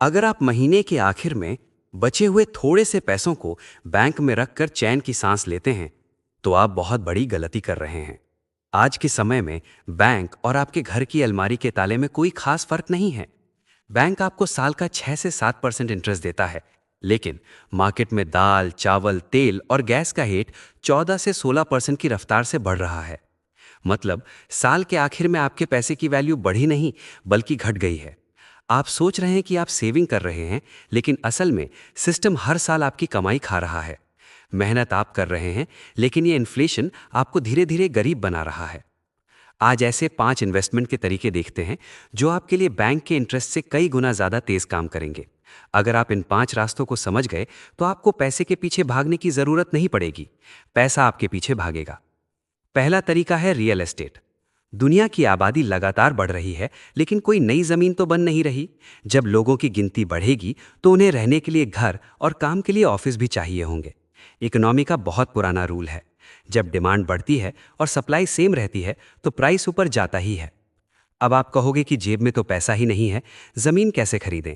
अगर आप महीने के आखिर में बचे हुए थोड़े से पैसों को बैंक में रखकर चैन की सांस लेते हैं, तो आप बहुत बड़ी गलती कर रहे हैं। आज के समय में बैंक और आपके घर की अलमारी के ताले में कोई खास फर्क नहीं है। बैंक आपको साल का 6 से 7% इंटरेस्ट देता है, लेकिन मार्केट में दाल, चावल, तेल और गैस का रेट 14 से 16% की रफ्तार से बढ़ रहा है। मतलब साल के आखिर में आपके पैसे की वैल्यू बढ़ी नहीं, बल्कि घट गई है। आप सोच रहे हैं कि आप सेविंग कर रहे हैं, लेकिन असल में सिस्टम हर साल आपकी कमाई खा रहा है। मेहनत आप कर रहे हैं, लेकिन ये इन्फ्लेशन आपको धीरे धीरे गरीब बना रहा है। आज ऐसे 5 इन्वेस्टमेंट के तरीके देखते हैं जो आपके लिए बैंक के इंटरेस्ट से कई गुना ज्यादा तेज काम करेंगे। अगर आप इन 5 रास्तों को समझ गए, तो आपको पैसे के पीछे भागने की जरूरत नहीं पड़ेगी, पैसा आपके पीछे भागेगा। पहला तरीका है रियल एस्टेट। दुनिया की आबादी लगातार बढ़ रही है, लेकिन कोई नई जमीन तो बन नहीं रही। जब लोगों की गिनती बढ़ेगी, तो उन्हें रहने के लिए घर और काम के लिए ऑफिस भी चाहिए होंगे। इकोनॉमी का बहुत पुराना रूल है, जब डिमांड बढ़ती है और सप्लाई सेम रहती है, तो प्राइस ऊपर जाता ही है। अब आप कहोगे कि जेब में तो पैसा ही नहीं है, जमीन कैसे खरीदें?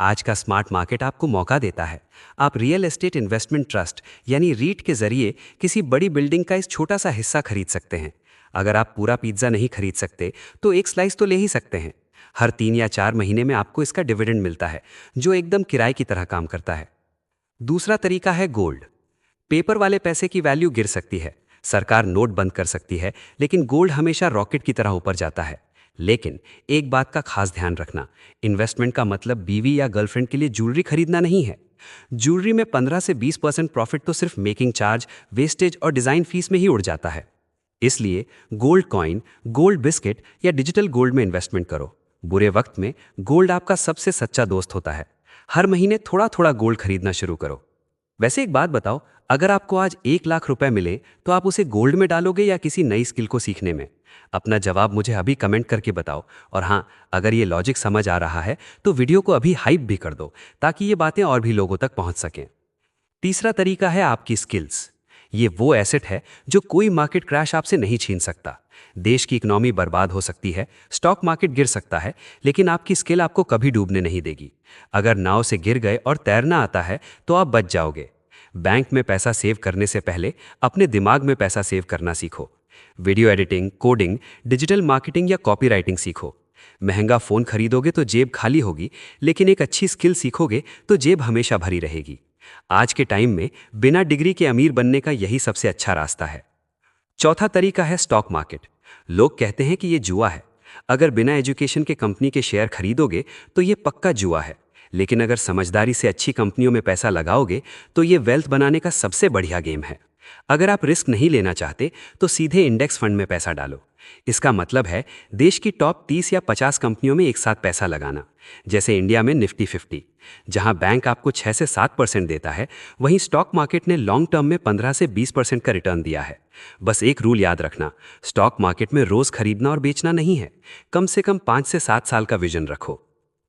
आज का स्मार्ट मार्केट आपको मौका देता है। आप रियल एस्टेट इन्वेस्टमेंट ट्रस्ट यानी रीट के जरिए किसी बड़ी बिल्डिंग का इस छोटा सा हिस्सा खरीद सकते हैं। अगर आप पूरा पिज्जा नहीं खरीद सकते, तो एक स्लाइस तो ले ही सकते हैं। हर 3 या 4 महीने में आपको इसका डिविडेंड मिलता है, जो एकदम किराए की तरह काम करता है। दूसरा तरीका है गोल्ड। पेपर वाले पैसे की वैल्यू गिर सकती है, सरकार नोट बंद कर सकती है, लेकिन गोल्ड हमेशा रॉकेट की तरह ऊपर जाता है। लेकिन एक बात का खास ध्यान रखना, इन्वेस्टमेंट का मतलब बीवी या गर्लफ्रेंड के लिए ज्वेलरी खरीदना नहीं है। ज्वेलरी में 15 से 20% प्रॉफिट तो सिर्फ मेकिंग चार्ज, वेस्टेज और डिजाइन फीस में ही उड़ जाता है। इसलिए गोल्ड कॉइन, गोल्ड बिस्किट या डिजिटल गोल्ड में इन्वेस्टमेंट करो। बुरे वक्त में गोल्ड आपका सबसे सच्चा दोस्त होता है। हर महीने थोड़ा थोड़ा गोल्ड खरीदना शुरू करो। वैसे एक बात बताओ, अगर आपको आज 1 लाख रुपए मिले, तो आप उसे गोल्ड में डालोगे या किसी नई स्किल को सीखने में? अपना जवाब मुझे अभी कमेंट करके बताओ। और हाँ, अगर ये लॉजिक समझ आ रहा है, तो वीडियो को अभी हाइप भी कर दो, ताकि ये बातें और भी लोगों तक पहुंच सकें। तीसरा तरीका है आपकी स्किल्स। ये वो एसेट है जो कोई मार्केट क्रैश आपसे नहीं छीन सकता। देश की इकोनॉमी बर्बाद हो सकती है, स्टॉक मार्केट गिर सकता है, लेकिन आपकी स्किल आपको कभी डूबने नहीं देगी। अगर नाव से गिर गए और तैरना आता है, तो आप बच जाओगे। बैंक में पैसा सेव करने से पहले अपने दिमाग में पैसा सेव करना सीखो। Video editing, coding, digital marketing या कॉपीराइटिंग सीखो। महंगा फोन खरीदोगे तो जेब खाली होगी, लेकिन एक अच्छी स्किल सीखोगे तो जेब हमेशा भरी रहेगी। आज के टाइम में बिना डिग्री के अमीर बनने का यही सबसे अच्छा रास्ता है। चौथा तरीका है स्टॉक मार्केट। लोग कहते हैं कि ये जुआ है। अगर बिना एजुकेशन के कंपनी के शेयर खरीदोगे, तो ये पक्का जुआ है। लेकिन अगर समझदारी से अच्छी कंपनियों में पैसा लगाओगे, तो ये वेल्थ बनाने का सबसे बढ़िया गेम है। अगर आप रिस्क नहीं लेना चाहते, तो सीधे इंडेक्स फंड में पैसा डालो। इसका मतलब है देश की टॉप 30 या 50 कंपनियों में एक साथ पैसा लगाना। जैसे इंडिया में निफ्टी 50। जहां बैंक आपको 6 से 7% देता है, वहीं स्टॉक मार्केट ने लॉन्ग टर्म में 15 से 20% का रिटर्न दिया है। बस एक रूल याद रखना, स्टॉक मार्केट में रोज खरीदना और बेचना नहीं है। कम से कम 5 से 7 साल का विजन रखो।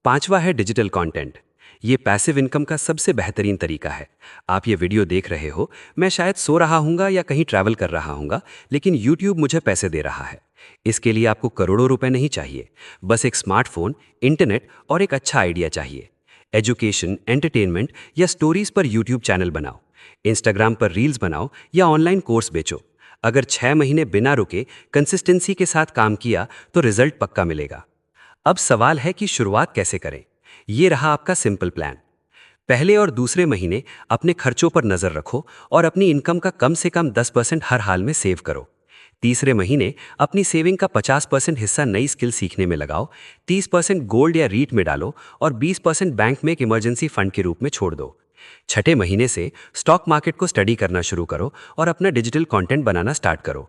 पांचवा है डिजिटल कंटेंट। ये पैसिव इनकम का सबसे बेहतरीन तरीका है। आप ये वीडियो देख रहे हो, मैं शायद सो रहा हूंगा या कहीं ट्रैवल कर रहा हूंगा, लेकिन यूट्यूब मुझे पैसे दे रहा है। इसके लिए आपको करोड़ों रुपए नहीं चाहिए, बस एक स्मार्टफोन, इंटरनेट और एक अच्छा आइडिया चाहिए। एजुकेशन, एंटरटेनमेंट या स्टोरीज पर यूट्यूब चैनल बनाओ, इंस्टाग्राम पर रील्स बनाओ या ऑनलाइन कोर्स बेचो। अगर 6 महीने बिना रुके कंसिस्टेंसी के साथ काम किया, तो रिजल्ट पक्का मिलेगा। अब सवाल है कि शुरुआत कैसे करें। ये रहा आपका सिंपल प्लान। पहले और दूसरे महीने अपने खर्चों पर नजर रखो और अपनी इनकम का कम से कम 10% हर हाल में सेव करो। तीसरे महीने अपनी सेविंग का 50% हिस्सा नई स्किल सीखने में लगाओ, 30% गोल्ड या रीट में डालो और 20% बैंक में एक इमरजेंसी फंड के रूप में छोड़ दो। छठे महीने से स्टॉक मार्केट को स्टडी करना शुरू करो और अपना डिजिटल कंटेंट बनाना स्टार्ट करो।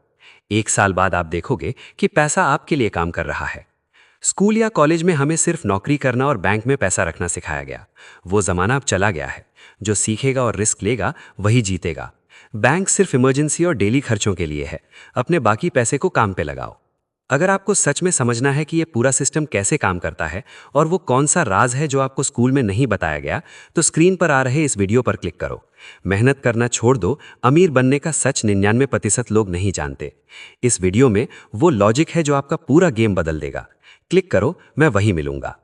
1 साल बाद आप देखोगे कि पैसा आपके लिए काम कर रहा है। स्कूल या कॉलेज में हमें सिर्फ नौकरी करना और बैंक में पैसा रखना सिखाया गया। वो जमाना अब चला गया है। जो सीखेगा और रिस्क लेगा, वही जीतेगा। बैंक सिर्फ इमरजेंसी और डेली खर्चों के लिए है। अपने बाकी पैसे को काम पे लगाओ। अगर आपको सच में समझना है कि ये पूरा सिस्टम कैसे काम करता है और वो कौन सा राज है जो आपको स्कूल में नहीं बताया गया, तो स्क्रीन पर आ रहे इस वीडियो पर क्लिक करो। मेहनत करना छोड़ दो, अमीर बनने का सच 99% लोग नहीं जानते। इस वीडियो में वो लॉजिक है जो आपका पूरा गेम बदल देगा। क्लिक करो, मैं वहीं मिलूंगा।